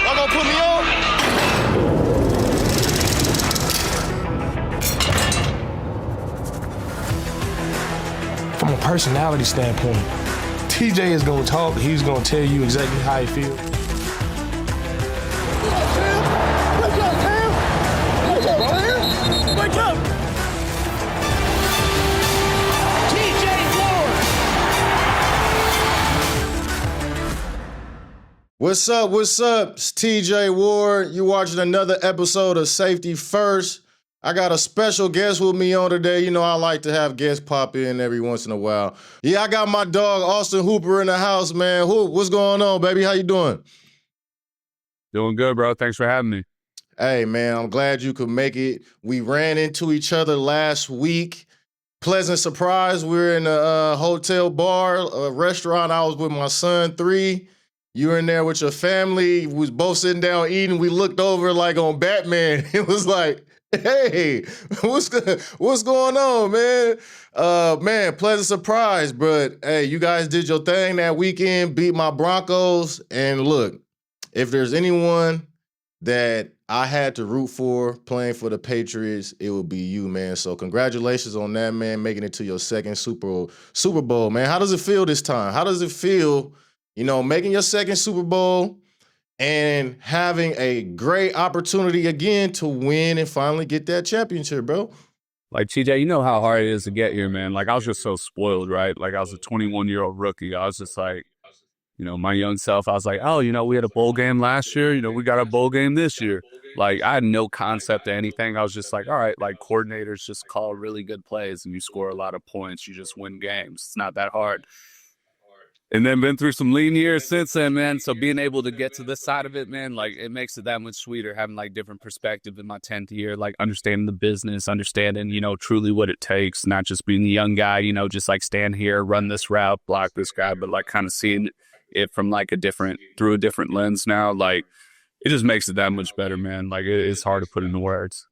Y'all gonna put me on? From a personality standpoint, TJ is gonna talk. He's gonna tell you exactly how he feels. Wake up! What's up? What's up? It's TJ Ward. You watching another episode of Safety First. I got a special guest with me on today. You know I like to have guests pop in every once in a while. Yeah, I got my dog Austin Hooper in the house, man. Hoop, what's going on, baby? How you doing? Doing good, bro. Thanks for having me. Hey, man, I'm glad you could make it. We ran into each other last week. Pleasant surprise. We were in a hotel bar, a restaurant. I was with my son, 3. You were in there with your family. We was both sitting down eating. We looked over like on Batman. It was like, hey, what's going on, man? Man, pleasant surprise. But hey, you guys did your thing that weekend, beat my Broncos. And look, if there's anyone that I had to root for playing for the Patriots, it would be you, man. So congratulations on that, man, making it to your second Super Bowl, man. How does it feel this time? How does it feel, making your second Super Bowl and having a great opportunity again to win and finally get that championship, bro? Like, TJ, you know how hard it is to get here, man. Like, I was just so spoiled, right? Like, I was a 21-year-old rookie. I was just like, my young self, I was like, oh, we had a bowl game last year. We got a bowl game this year. Like, I had no concept of anything. I was just like, all right, like, coordinators just call really good plays and you score a lot of points. You just win games. It's not that hard. And then been through some lean years since then, man. So being able to get to this side of it, man, like, it makes it that much sweeter having, like, different perspective in my 10th year, like, understanding the business, understanding, truly what it takes, not just being the young guy, just, like, stand here, run this route, block this guy, but, like, kind of seeing it from, like, through a different lens now. Like, it just makes it that much better, man. Like, it's hard to put into words.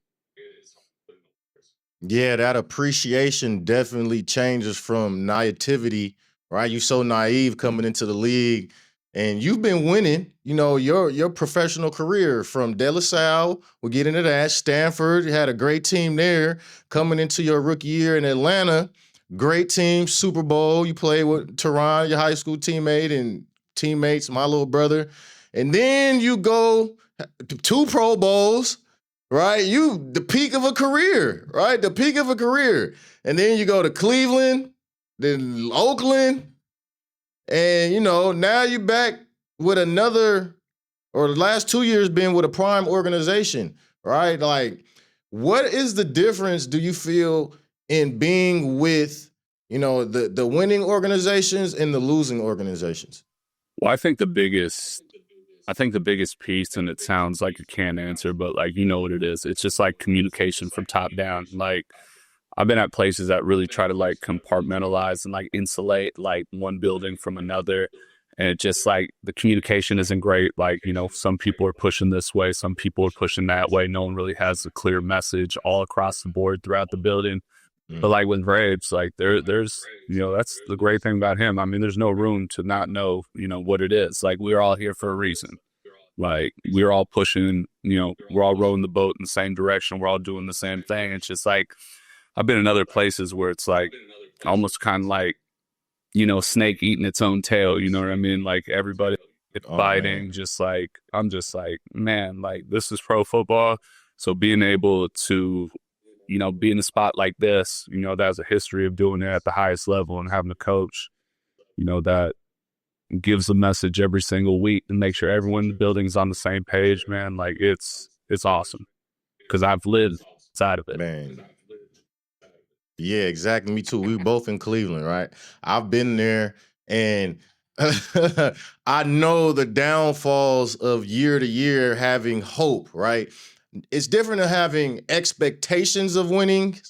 Yeah, that appreciation definitely changes from naivety, right? You're so naive coming into the league, and you've been winning, your professional career from De La Salle. We'll get into that. Stanford, you had a great team there. Coming into your rookie year in Atlanta, great team, Super Bowl. You played with Teron, your high school teammate, and teammates, my little brother. And then you go to 2 Pro Bowls, right? The peak of a career, right? The peak of a career. And then you go to Cleveland, then Oakland, and, now you're back with the last 2 years been with a prime organization, right? Like, what is the difference, do you feel, in being with, the winning organizations and the losing organizations? Well, I think the biggest piece, and it sounds like a canned answer, but, like, you know what it is. It's just, like, communication from top down. Like, I've been at places that really try to, like, compartmentalize and, like, insulate, like, one building from another. And it just, like, the communication isn't great. Like, some people are pushing this way, some people are pushing that way. No one really has a clear message all across the board throughout the building. But, like, with Vrabes, like, there's, that's the great thing about him. I mean, there's no room to not know, what it is. Like, we're all here for a reason. Like, we're all pushing, we're all rowing the boat in the same direction. We're all doing the same thing. It's just like, I've been in other places where it's like almost kind of like, snake eating its own tail. You know what I mean? Like, everybody fighting, just like, I'm just like, man, like, this is pro football. So being able to, be in a spot like this, that has a history of doing it at the highest level and having a coach, that gives a message every single week and make sure everyone in the building's on the same page, man. Like, it's awesome because I've lived inside of it. Man. Yeah, exactly. Me too. We were both in Cleveland, right? I've been there, and I know the downfalls of year to year having hope, right? It's different than having expectations of winning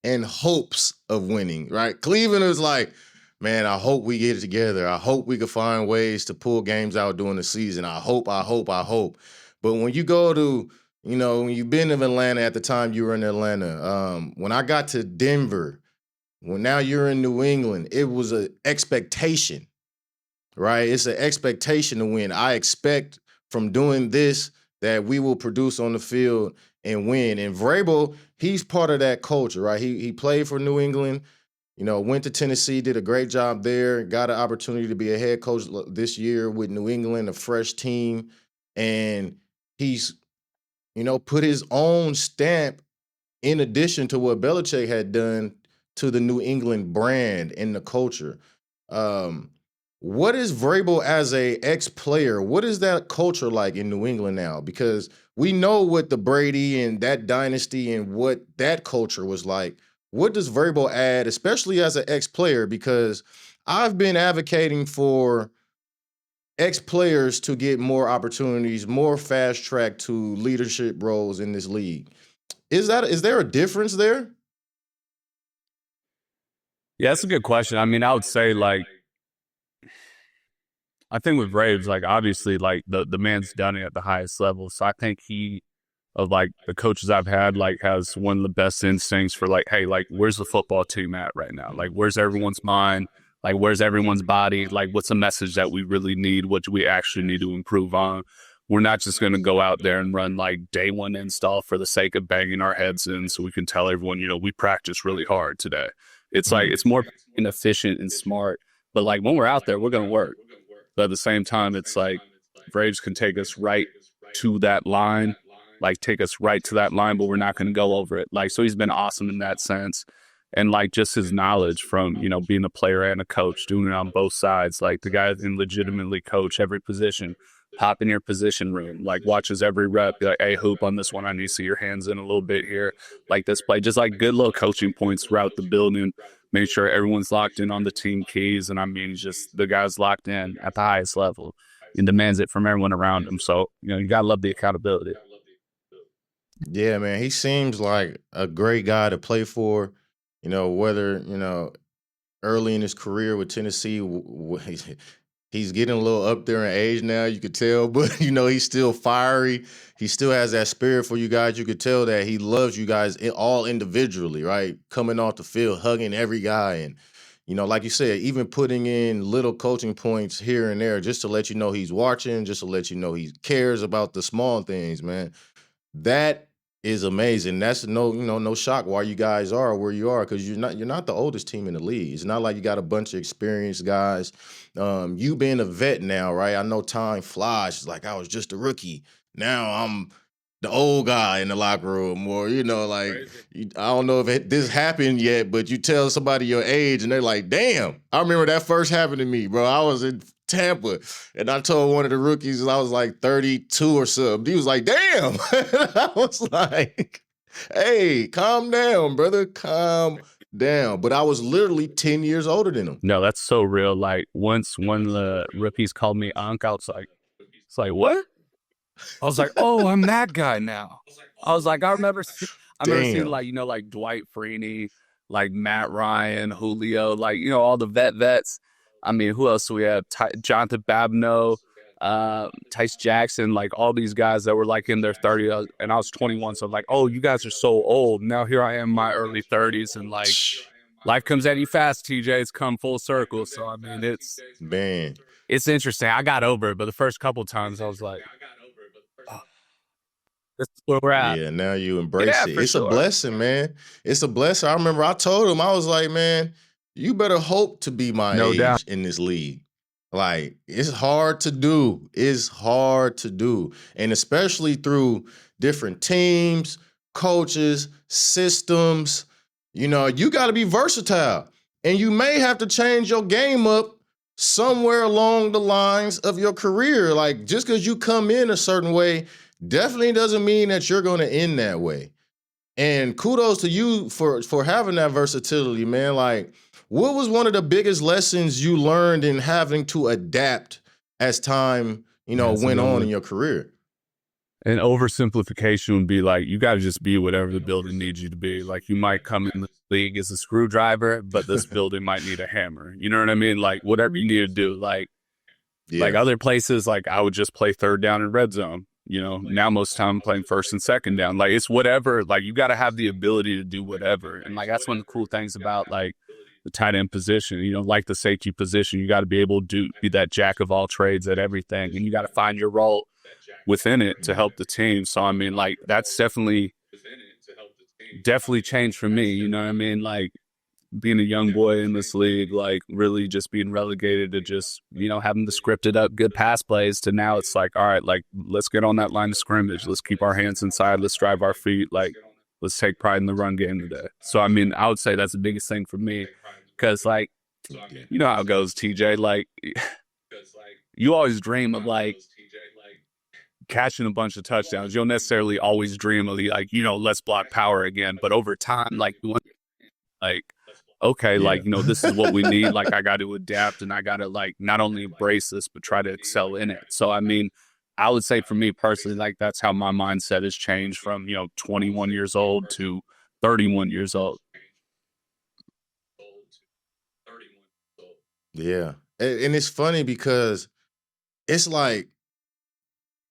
and hopes of winning, right? Cleveland is like, man, I hope we get it together. I hope we can find ways to pull games out during the season. I hope. But when you go to, when you've been in Atlanta at the time you were in Atlanta, when I got to Denver, now you're in New England, it was an expectation, right? It's an expectation to win. I expect from doing this that we will produce on the field and win. And Vrabel, he's part of that culture, right? He played for New England, went to Tennessee, did a great job there, got an opportunity to be a head coach this year with New England, a fresh team. And he's, put his own stamp in addition to what Belichick had done to the New England brand and the culture. Um, what is Vrabel as a ex-player? What is that culture like in New England now? Because we know what the Brady and that dynasty and what that culture was like. What does Vrabel add, especially as an ex-player? Because I've been advocating for ex-players to get more opportunities, more fast track to leadership roles in this league. Is there a difference there? Yeah, that's a good question. I mean, I would say like I think with Braves, like obviously like the man's done it at the highest level. So I think he of like the coaches I've had, like has one of the best instincts for like, hey, like where's the football team at right now? Like where's everyone's mind? Like where's everyone's body? Like what's a message that we really need? What do we actually need to improve on? We're not just going to go out there and run like day one install for the sake of banging our heads in so we can tell everyone, we practiced really hard today. It's like, it's more efficient and smart. But like when we're out there, we're going to work. But at the same time, it's like Braves can take us right to that line, like take us right to that line, but we're not going to go over it. Like, so he's been awesome in that sense. And like just his knowledge from, being a player and a coach, doing it on both sides. Like the guy can legitimately coach every position, hop in your position room, like watches every rep, be like, hey, hoop on this one. I need to see your hands in a little bit here. Like this play, just like good little coaching points throughout the building. Make sure everyone's locked in on the team keys. And I mean, just the guy's locked in at the highest level and demands it from everyone around him. So, you got to love the accountability. Yeah, man, he seems like a great guy to play for. Whether early in his career with Tennessee, he's getting a little up there in age now. You could tell, but he's still fiery. He still has that spirit for you guys. You could tell that he loves you guys all individually, right? Coming off the field, hugging every guy, and like you said, even putting in little coaching points here and there, just to let you know he's watching, just to let you know he cares about the small things, man. That is amazing. That's no shock why you guys are where you are, because you're not the oldest team in the league. It's not like you got a bunch of experienced guys. You being a vet now, right? I know time flies. It's like I was just a rookie. Now I'm the old guy in the locker room, or like I don't know if this happened yet, but you tell somebody your age and they're like, "Damn, I remember that first happened to me, bro. I was in Tampa, and I told one of the rookies I was like 32 or something. He was like, "Damn," I was like, "Hey, calm down, brother, calm down." But I was literally 10 years older than him. No, that's so real. Like once one of the rookies called me Unc, I was like, it's like, what? I was like, oh, I'm that guy now. I was like, I remember seeing Damn. like, like Dwight Freeney, like Matt Ryan, Julio, like, all the vets. I mean, who else do we have? Jonathan Babineau, Tice Jackson, like all these guys that were like in their 30s, and I was 21. So I'm like, oh, you guys are so old. Now here I am in my early 30s, and like life comes at you fast, TJ. It's come full circle. So I mean, Man. it's interesting. I got over it, but the first couple times I was like, oh, this is where we're at. Yeah, now you embrace Yeah, it. for It's a sure. blessing, man. It's a blessing. I remember I told him, I was like, man, you better hope to be my No doubt. age in this league. Like, it's hard to do. It's hard to do. And especially through different teams, coaches, systems, you got to be versatile. And you may have to change your game up somewhere along the lines of your career. Like, just because you come in a certain way definitely doesn't mean that you're going to end that way. And kudos to you for having that versatility, man. Like, what was one of the biggest lessons you learned in having to adapt as time, Yeah, that's a went good on in one. your career? An oversimplification would be like you got to just be whatever the building needs you to be. Like you might come in the league as a screwdriver, but this building might need a hammer. You know what I mean? Like whatever you need to do. Like Yeah. other places, like I would just play third down and red zone. Now most of the time I'm playing first and second down. Like it's whatever. Like you got to have the ability to do whatever. And like that's one of the cool things about like the tight end position. Like the safety position, you got to be able to be that jack of all trades at everything, and you got to find your role. within it to help the team. So I mean, like that's definitely changed for me. You know what I mean? Like being a young boy in this league, like really just being relegated to just, having the scripted up good pass plays to now it's like, all right, like let's get on that line of scrimmage. Let's keep our hands inside. Let's drive our feet. Like, let's take pride in the run game today. So, I mean, I would say that's the biggest thing for me because, like, you know how it goes, TJ. Like, you always dream of like catching a bunch of touchdowns. You'll necessarily always dream of like, let's block power again. But over time, like, like okay, Yeah. like this is what we need. Like I got to adapt and I got to like not only embrace this but try to excel in it. So I mean, I would say for me personally, like that's how my mindset has changed from 21 years old to 31 years old. Yeah. And it's funny because it's like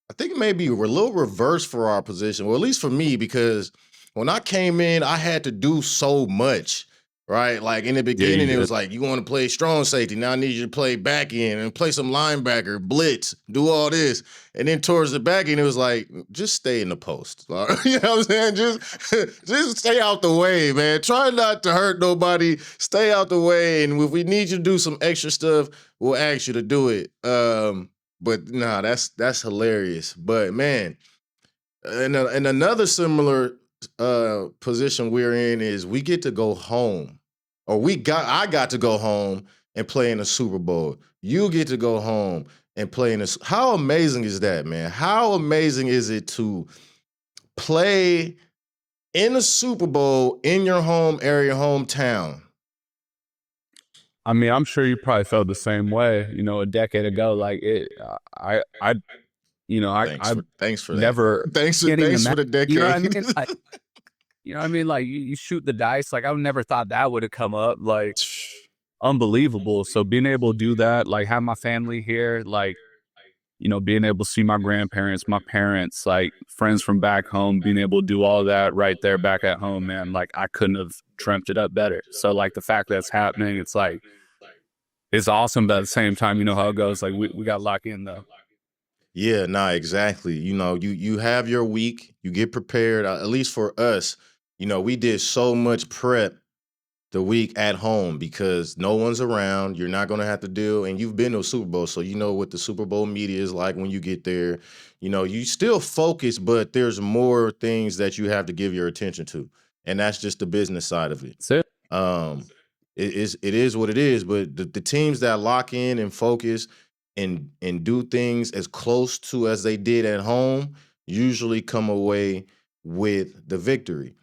I think maybe we're a little reverse for our position, well, at least for me, because when I came in, I had to do so much, right? Like in the Yeah, you beginning, it did. was like, you want to play strong safety. Now I need you to play back end and play some linebacker, blitz, do all this. And then towards the back end, it was like, just stay in the post. You know what I'm saying? Just stay out the way, man. Try not to hurt nobody. Stay out the way. And if we need you to do some extra stuff, we'll ask you to do it. But nah, that's hilarious. But man, and another similar position we're in is we get to go home, or I got to go home and play in a Super Bowl. You get to go home and play in a. How amazing is that, man? How amazing is it to play in a Super Bowl in your home area, hometown? I mean, I'm sure you probably felt the same way, a decade ago. Like it, I, I Thanks for that. never can't even Thanks for imagine. the You know what I decade. mean? You know what I mean? Like you shoot the dice. Like I never thought that would have come up. Like unbelievable. So being able to do that, like have my family here, like, being able to see my grandparents, my parents, like friends from back home, being able to do all that right there back at home, man, like I couldn't have dreamt it up better. So like the fact that it's happening, it's like, it's awesome. But at the same time, you know how it goes. Like we got locked in though. Yeah, nah, exactly. You have your week, you get prepared. At least for us, we did so much prep the week at home because no one's around. You're not gonna have to deal, and you've been to a Super Bowl, so you know what the Super Bowl media is like when you get there. You still focus, but there's more things that you have to give your attention to, and that's just the business side of it. That's it. Um, it is what it is. But the teams that lock in and focus and do things as close to as they did at home usually come away with the victory.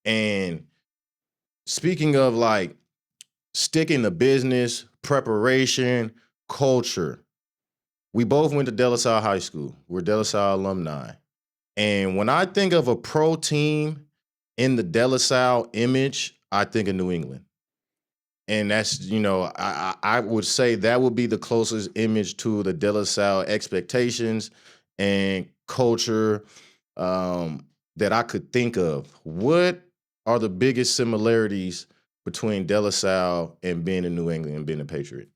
And speaking of like sticking to business, preparation, culture, we both went to De La Salle High School. We're De La Salle alumni. And when I think of a pro team in the De La Salle image, I think of New England. And that's, I would say that would be the closest image to the De La Salle expectations and culture that I could think of. What are the biggest similarities between De La Salle and being in New England and being a Patriot?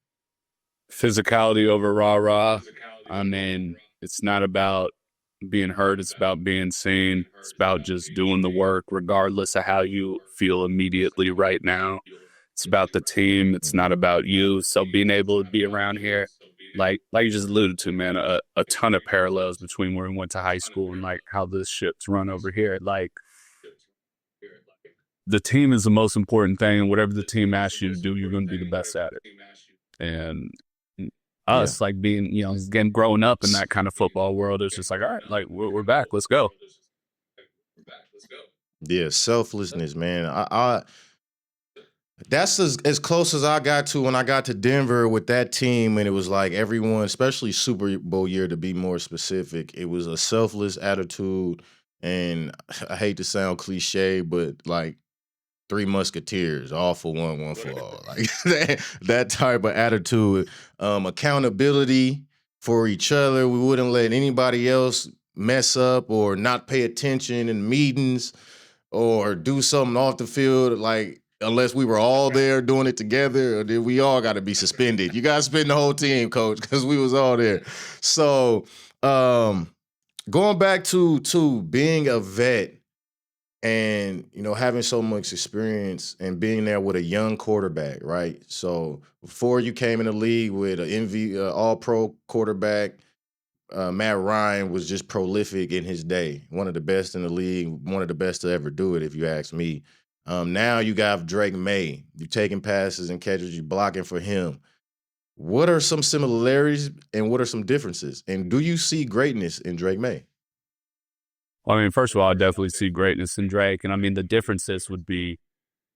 Physicality over rah-rah. I mean, it's not about being heard. It's about being seen. It's about just doing the work, regardless of how you feel immediately right now. It's about the team. It's not about you. So being able to be around here, like you just alluded to, man, a ton of parallels between where we went to high school and like how this ship's run over here. Like the team is the most important thing, and whatever the team asks you to do, you're going to be the best at it. And Yeah. us, like being, again, growing up in that kind of football world, it's just like, all right, like we're back, let's go. Yeah, selflessness, man. I that's as close as I got to when I got to Denver with that team, and it was like everyone, especially Super Bowl year, to be more specific, it was a selfless attitude, and I hate to sound cliche, but like Three Musketeers, all for one for all, like that type of attitude, accountability for each other. We wouldn't let anybody else mess up or not pay attention in meetings or do something off the field, like unless we were all there doing it together, or then we all got to be suspended. You got to suspend the whole team, coach, because we was all there. So, um, Going back to being a vet and having so much experience and being there with a young quarterback, right? So before you came in the league with an All Pro quarterback, Matt Ryan was just prolific in his day, one of the best in the league, one of the best to ever do it, if you ask me. Now you got Drake May. You taking passes and catches, you blocking for him. What are some similarities and what are some differences? And do you see greatness in Drake May? Well, I mean, first of all, I definitely see greatness in Drake. And I mean, the differences would be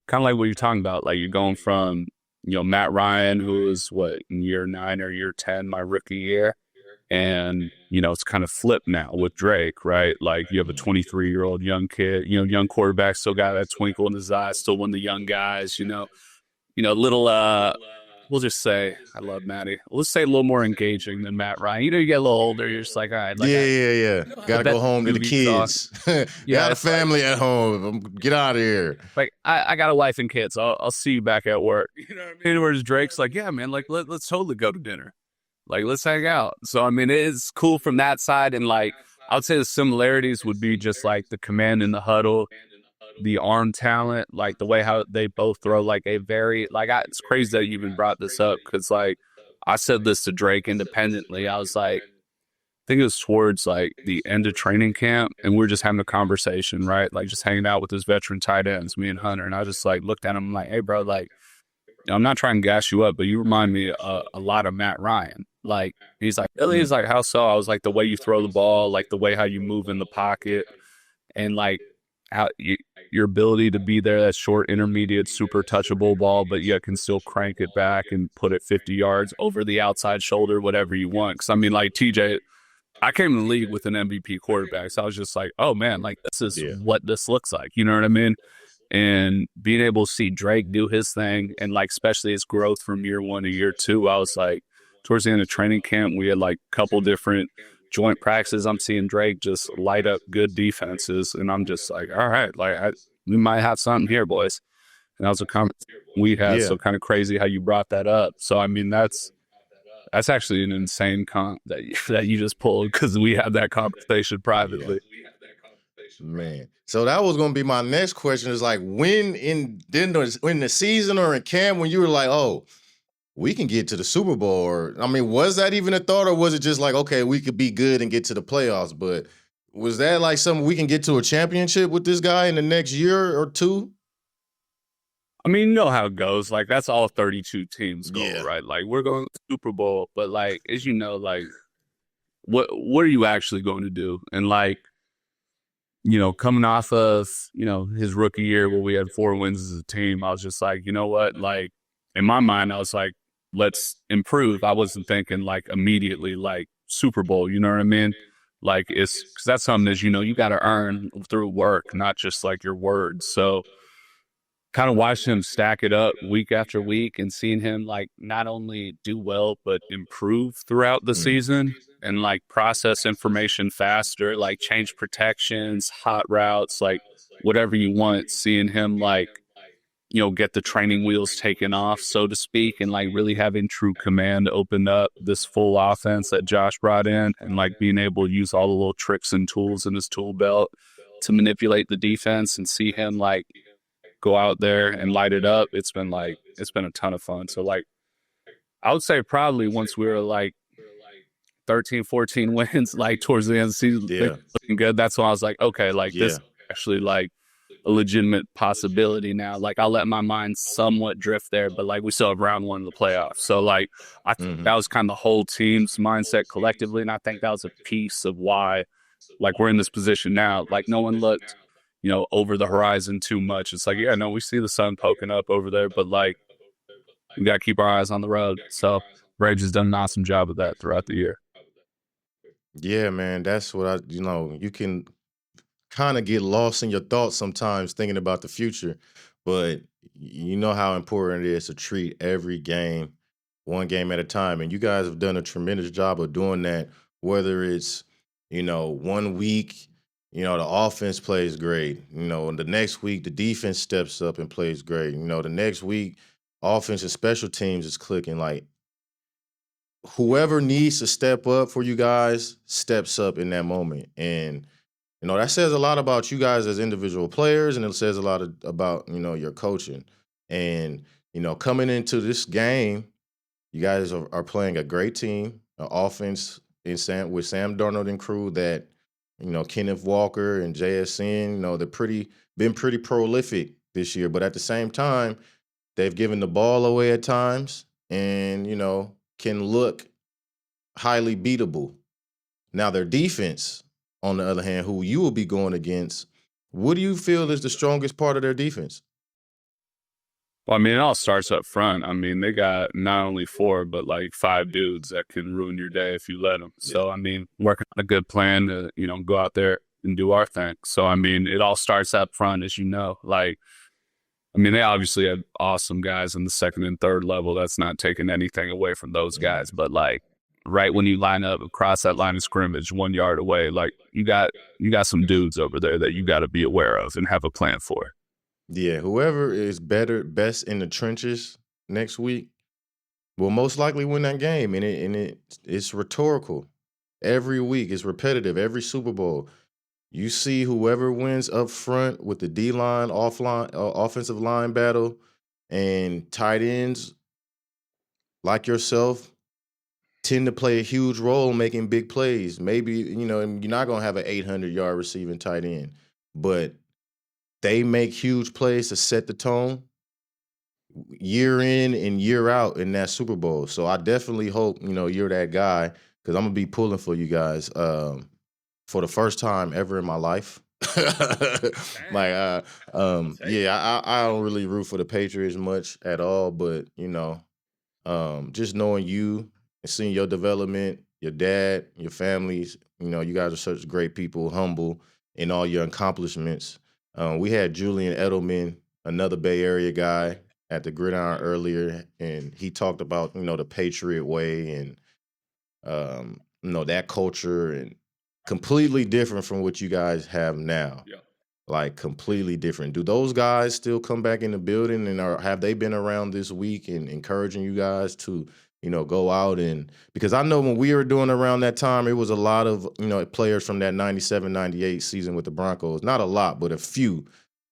kind of like what you're talking about. Like you're going from, Matt Ryan, who was what, in year 9 or year 10, my rookie year. And, it's kind of flipped now with Drake, right? Like you have a 23-year-old young kid, young quarterback, still got that twinkle in his eye, still one of the young guys, little, we'll just say, I love Matty. Let's say a little more engaging than Matt Ryan. You get a little older, you're just like, all right, like Yeah. the Gotta best go home to the movies on. kids. Yeah, Got a it's like, family at home. Get out of here. like I got a wife and kids. I'll see you back at work. You know what I mean? Whereas Drake's like, yeah, man, like let's totally go to dinner. Like let's hang out. So I mean, it is cool from that side. And like I would say the similarities would be just like the command in the huddle, the arm talent, like the way how they both throw like a very it's crazy that you even brought this up because like I said this to Drake independently. I was like, I think it was towards like the end of training camp, and we were just having a conversation, right? Like just hanging out with his veteran tight ends, me and Hunter. And I just like looked at him like, hey, bro, like, I'm not trying to gas you up, but you remind me a lot of Matt Ryan. Like, he's like, really? He's like, how so? I was like, the way you throw the ball, like the way how you move in the pocket, and like how your ability to be there, that short, intermediate, super touchable ball, but yet can still crank it back and put it 50 yards over the outside shoulder, whatever you want. Because I mean, like TJ, I came in the league with an MVP quarterback. So I was just like, oh man, like this is Yeah. what this looks like. You know what I mean? And being able to see Drake do his thing and like especially his growth from year 1 to year 2, I was like, towards the end of training camp, we had like a couple different joint practices. I'm seeing Drake just light up good defenses. And I'm just like, all right, like we might have something here, boys. And that was a conversation we had. Yeah. So kind of crazy how you brought that up. So I mean, that's actually an insane comp that you just pulled because we had that conversation privately. Man. So that was gonna be my next question. Is like when in the season or in camp when you were like, oh, we can get to the Super Bowl, or I mean, was that even a thought, or was it just like, okay, we could be good and get to the playoffs? But was that like something we can get to a championship with this guy in the next year or two? I mean, you know how it goes. Like that's all 32 teams goal, Yeah. right? Like we're going to the Super Bowl, but like as you know, like what are you actually going to do? And like coming off of his rookie year where we had 4 wins as a team, I was just like, you know what? Like in my mind, I was like, let's improve. I wasn't thinking like immediately like Super Bowl. You know what I mean? Like it's because that's something that you got to earn through work, not just like your words. So kind of watching him stack it up week after week and seeing him like not only do well but improve throughout the season and like process information faster, like change protections, hot routes, like whatever you want, seeing him like get the training wheels taken off, so to speak, and like really having true command open up this full offense that Josh brought in and like being able to use all the little tricks and tools in his tool belt to manipulate the defense and see him like go out there and light it up. It's been a ton of fun. So like I would say probably once we were like 13, 14 wins, like towards the end of the season, things Yeah. looking good. That's when I was like, okay, like this Yeah. is actually like a legitimate possibility now. Like I'll let my mind somewhat drift there, but like we still have round 1 of the playoffs. So like I think that was kind of the whole team's mindset collectively. And I think that was a piece of why like we're in this position now. Like no one looked, over the horizon too much. It's like, yeah, no, we see the sun poking up over there, but like we got to keep our eyes on the road. So Rage has done an awesome job of that throughout the year. Yeah, man. That's what you can kind of get lost in your thoughts sometimes thinking about the future, but you know how important it is to treat every game one game at a time. And you guys have done a tremendous job of doing that, whether it's, one week, the offense plays great. And the next week, the defense steps up and plays great. The next week, offense and special teams is clicking. Like, whoever needs to step up for you guys steps up in that moment. And that says a lot about you guys as individual players, and it says a lot about your coaching. And coming into this game, you guys are playing a great team, an offense with Sam Darnold and crew that Kenneth Walker and JSN. They're been pretty prolific this year, but at the same time, they've given the ball away at times, and can look highly beatable. Now their defense, on the other hand, who you will be going against, what do you feel is the strongest part of their defense? Well, I mean, it all starts up front. I mean, they got not only 4, but like 5 dudes that can ruin your day if you let them. So, I mean, working on a good plan to, go out there and do our thing. So, I mean, it all starts up front, as you know. Like, I mean, they obviously have awesome guys in the second and third level. That's not taking anything away from those guys. But like, right when you line up across that line of scrimmage, 1 yard away, like you got some dudes over there that you got to be aware of and have a plan for. Yeah, whoever is best in the trenches next week will most likely win that game, and it's rhetorical. Every week, it's repetitive. Every Super Bowl, you see whoever wins up front with the D line, offensive line battle, and tight ends like yourself tend to play a huge role making big plays. Maybe and you're not gonna have an 800-yard receiving tight end, but they make huge plays to set the tone year in and year out in that Super Bowl. So I definitely hope you're that guy, because I'm gonna be pulling for you guys for the first time ever in my life. Like yeah, I don't really root for the Patriots much at all, but just knowing you and seeing your development, your dad, your families, you guys are such great people, humble in all your accomplishments. We had Julian Edelman, another Bay Area guy, at the Gridiron earlier, and he talked about the Patriot way and that culture, and completely different from what you guys have now. Yeah. Like completely different. Do those guys still come back in the building, and have they been around this week and encouraging you guys to go out? And because I know when we were doing around that time, it was a lot of players from that 97-98 season with the Broncos. Not a lot, but a few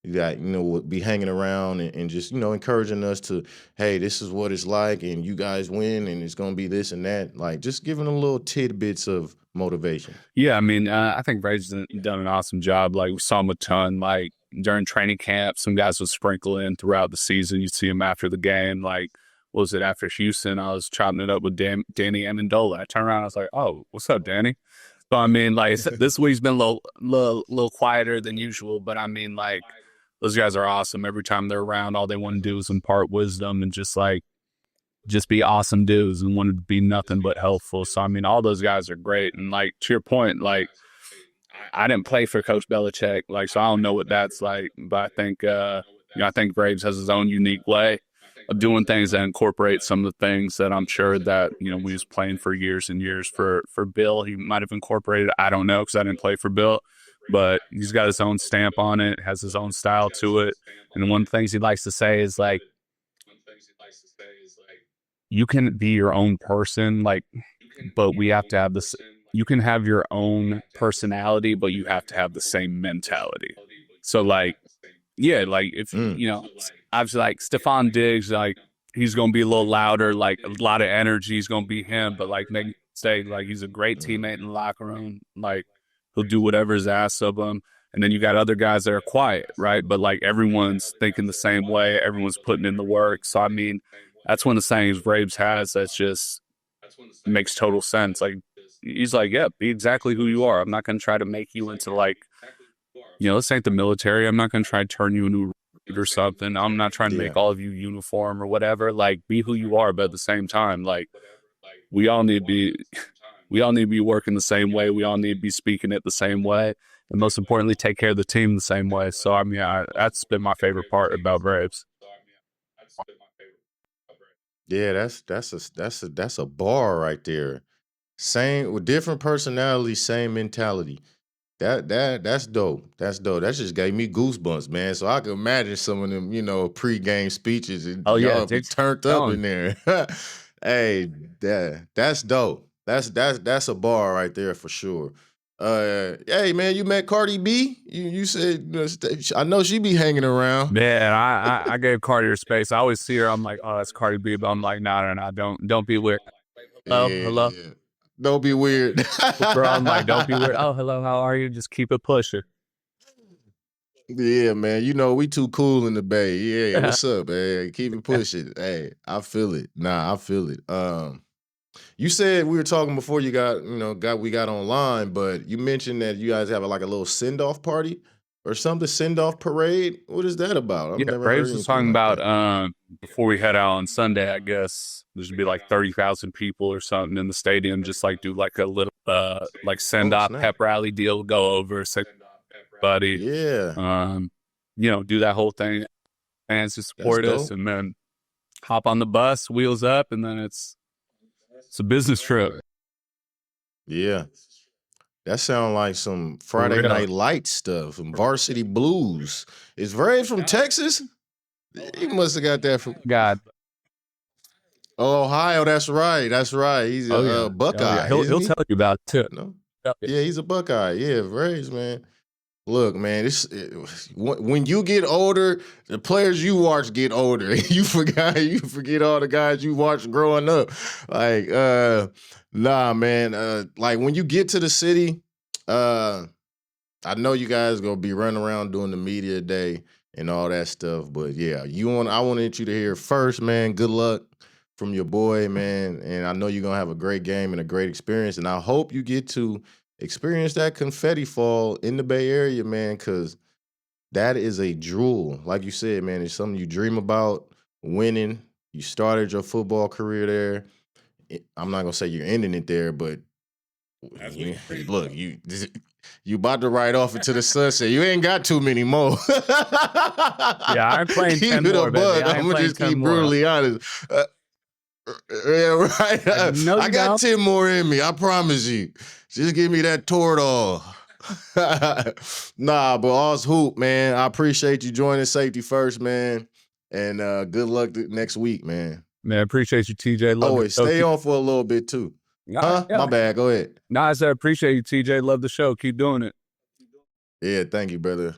that would be hanging around and just encouraging us to, hey, this is what it's like, and you guys win, and it's gonna be this and that. Like just giving them little tidbits of motivation. Yeah, I mean, I think Brady's done an awesome job. Like we saw him a ton. Like during training camp, some guys would sprinkle in throughout the season. You'd see him after the game. Like, what was it after Houston? I was chopping it up with Danny Amendola. I turned around, I was like, "Oh, what's up, Danny?" So I mean, like this week's been a little quieter than usual, but I mean, like those guys are awesome. Every time they're around, all they want to do is impart wisdom and just be awesome dudes and want to be nothing but helpful. So I mean, all those guys are great. And like to your point, like I didn't play for Coach Belichick, like so I don't know what that's like. But I think I think Braves has his own unique way of doing things that incorporate some of the things that I'm sure that we was playing for years and years for Bill. He might have incorporated. I don't know because I didn't play for Bill, but he's got his own stamp on it, has his own style to it. And one of the things he likes to say is like, you can be your own person, like, but we have to have this. You can have your own personality, but you have to have the same mentality. So, like, yeah, like if obviously, like Stephon Diggs, like he's gonna be a little louder, like a lot of energy is gonna be him, but like make say like he's a great teammate in the locker room, like he'll do whatever's asked of him. And then you got other guys that are quiet, right? But like everyone's thinking the same way, everyone's putting in the work. So I mean, that's one of the sayings Braves has that's just makes total sense. Like he's like, yeah, be exactly who you are. I'm not gonna try to make you into like, this ain't the military. I'm not gonna try to turn you into a recruit or something. I'm not trying to Yeah. make all of you uniform or whatever. Like be who you are, but at the same time, like we all need to be working the same way. We all need to be speaking it the same way. And most importantly, take care of the team the same way. So I mean, that's been my favorite part about Braves. Yeah, that's a bar right there. Same with different personality, same mentality. That's dope. That's dope. That just gave me goosebumps, man. So I can imagine some of them, pregame speeches, and Oh yeah, y'all be Dick's turned up telling. in there. Hey, that's dope. That's a bar right there for sure. Hey man, you met Cardi B? You said I know she be hanging around. Man, I gave Cardi her space. I always see her. I'm like, oh, that's Cardi B, but I'm like, no, don't be weird. Hello, hello, Yeah. Don't be weird. bro. I'm like, don't be weird. Oh, hello, how are you? Just keep it pushing. Yeah, man. You know, we too cool in the Bay. Yeah, what's up, man? Keep it pushing. Hey, I feel it. Nah, I feel it. You said we were talking before you got, we got online, but you mentioned that you guys have like a little send-off party or something, send-off parade. What is that about? I've Yeah, never heard Braves was anything talking like about that. before we head out on Sunday. I guess there's gonna be like 30,000 people or something in the stadium. Just like do like a little like send Oh, off snap. pep rally deal. Go over, say buddy, Yeah, do that whole thing. Fans to that's support us, dope. and then hop on the bus, wheels up, and then it's a business trip Yeah. That sounds like some for Friday real. Night Lights stuff, some Varsity Blues. Is Ray from Texas? He must have got that from God, Ohio. That's right. That's right. He's oh a yeah, oh yeah. Buckeye, He'll isn't he'll he? tell you about it too. No. Oh, yeah. Yeah, he's a Buckeye. Yeah, Rays, man. Look, man, when you get older, the players you watch get older. You forget all the guys you watched growing up. Like, nah, man. Like when you get to the city, uh, I know you guys gonna be running around doing the media day and all that stuff, but yeah, I wanted you to hear first, man. Good luck from your boy, man. And I know you're gonna have a great game and a great experience. And I hope you get to experience that confetti fall in the Bay Area, man, because that is a jewel. Like you said, man, it's something you dream about winning. You started your football career there. I'm not gonna say you're ending it there, but look, you about to ride off into the sunset. You ain't got too many more. Yeah, I'm playing Keep 10 it a more, baby. bug. I I'm am gonna playing just 10 keep more. brutally honest. Yeah, right. Like, no, I you got don't. 10 more in me. I promise you. Just give me that Toradol. Nah, but all's hoop, man. I appreciate you joining Safety First, man. And good luck next week, man. Man, appreciate you, TJ. Oh, Love the wait, show. stay on for a little bit too. Huh? Yeah. My bad. Go ahead. No, I said appreciate you, TJ. Love the show. Keep doing it. Yeah, thank you, brother.